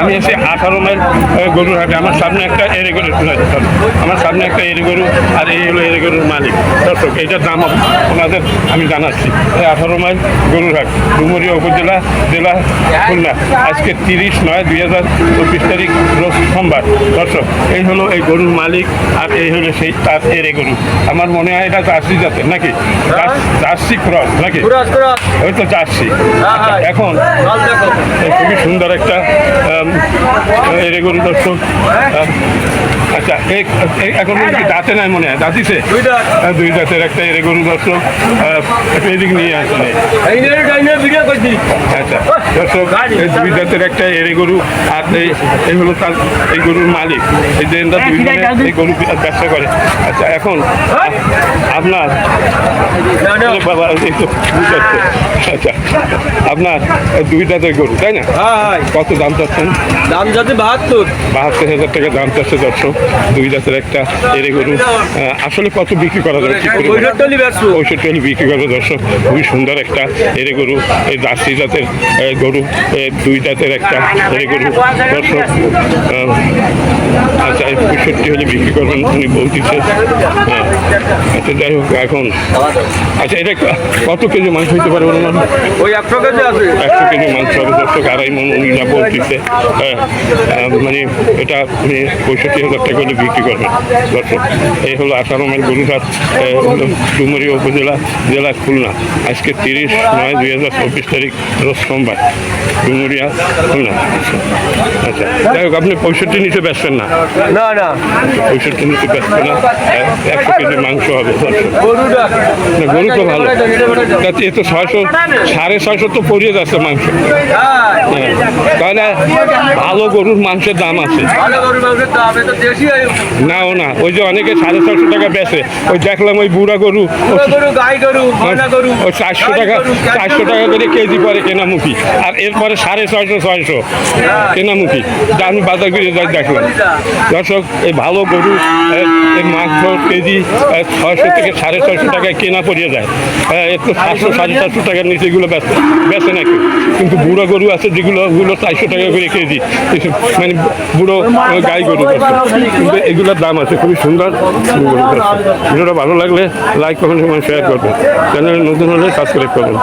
আমি এসে 18 মাইল গরুর হাটে। আমার সামনে একটা এরে গরু, আমার সামনে একটা এরে গরু, আর এই হলো এরে গরুর মালিক। দর্শক, এইটার দাম ওনাদের আমি জানাচ্ছি। 18 মাইল গরুর হাট, ডুমুরিয়া উপজেলা, জেলা খুলনা। আজকে 30/9/2024 তারিখ, রোজ সোমবার। দর্শক, এই হলো এই গরুর মালিক, আর এই হলো সেই তার এরে গরু। আমার মনে হয় এটা জার্সি জাতের নাকি, জার্সি ক্রস নাকি, ওই তো জার্সি। এখন খুবই সুন্দর একটা এরে গরু। দর্শক, আচ্ছা, এখন কি দাঁতে নাই মনে হয়? দাঁতিছে দুই দাঁতের একটা এরে গরু। দর্শক, এদিক নিয়ে আসলে আচ্ছা দর্শক, এই দুই দাঁতের একটা এরে গরু, আর এই হলো তার এই গরুর মালিক। এই যে দুইজনে এই গরু ব্যবসা করে। আচ্ছা, এখন আপনার বাবা এই তো বুঝতে পারছে। আচ্ছা, আপনার দুই দাঁতের গরু, তাই না? কত দাম চাচ্ছেন? দাম যাচ্ছে 72,000 টাকা দাম চাচ্ছে। দর্শক, দুই দাঁতের একটা এরে গরু। আসলে কত বিক্রি করা যাবে? 65 বিক্রি করবে। দর্শক, খুবই সুন্দর একটা এরে গরু, এই জার্সি জাতের গরু, দুই দাঁতের একটা এরে গরু। দর্শক, আচ্ছা, 65 হলে বিক্রি করবেন উনি বলতেছে। আচ্ছা, যাই হোক, এখন আচ্ছা, এটা কত কেজি মাংস হইতে পারে? ওই 100 কেজি আছে, 100 কেজি মাংস হবে। দর্শক, 2.5 মণ উনি যা বলতেছে, মানে এটা উনি 65,000 টাকা হলে বিক্রি করবেন। দর্শক, এই হলো 18 মাইল গরুঘাট, ডুমুরিয়া উপজেলা, জেলা খুলনা। আজকে 30/9/2024 তারিখ, রোজ সোমবার, ডুমুরিয়া, খুলনা। আচ্ছা, যাই হোক, আপনি 65 নিচে বেচবেন না? না না, 65 নিচে বেচবেন না। 100 কেজি মাংস হবে। গরু তো ভালো, এ তো 600 650 তো পড়িয়ে যাচ্ছে মাংস। তাহলে ভালো গরুর মাংসের দাম আছে না? ও না, ওই যে অনেকে 650 টাকা বেচে, ওই দেখলাম ওই বুড়া গরু, ওই 400 টাকা করে কেজি পরে কেনামুখী, আর এরপরে 650-600 কেনামুখী। আমি বাজার করে যাই দেখলাম। দর্শক, এই ভালো গরু এই মাংস কেজি 600 থেকে 650 টাকায় কেনা পড়িয়ে যায়। একটু 700-750 টাকার নিচে এগুলো বেচে নাকি, কিন্তু বুড়ো গরু আছে যেগুলো 400 টাকা করে কেজি, মানে বুড়ো গাই গরু। কিন্তু এগুলোর দাম আছে, খুবই সুন্দর। ভিডিওটা ভালো লাগলে লাইক, কমেন্ট, শেয়ার করবেন। চ্যানেলে নতুন হলে সাবস্ক্রাইব করবেন।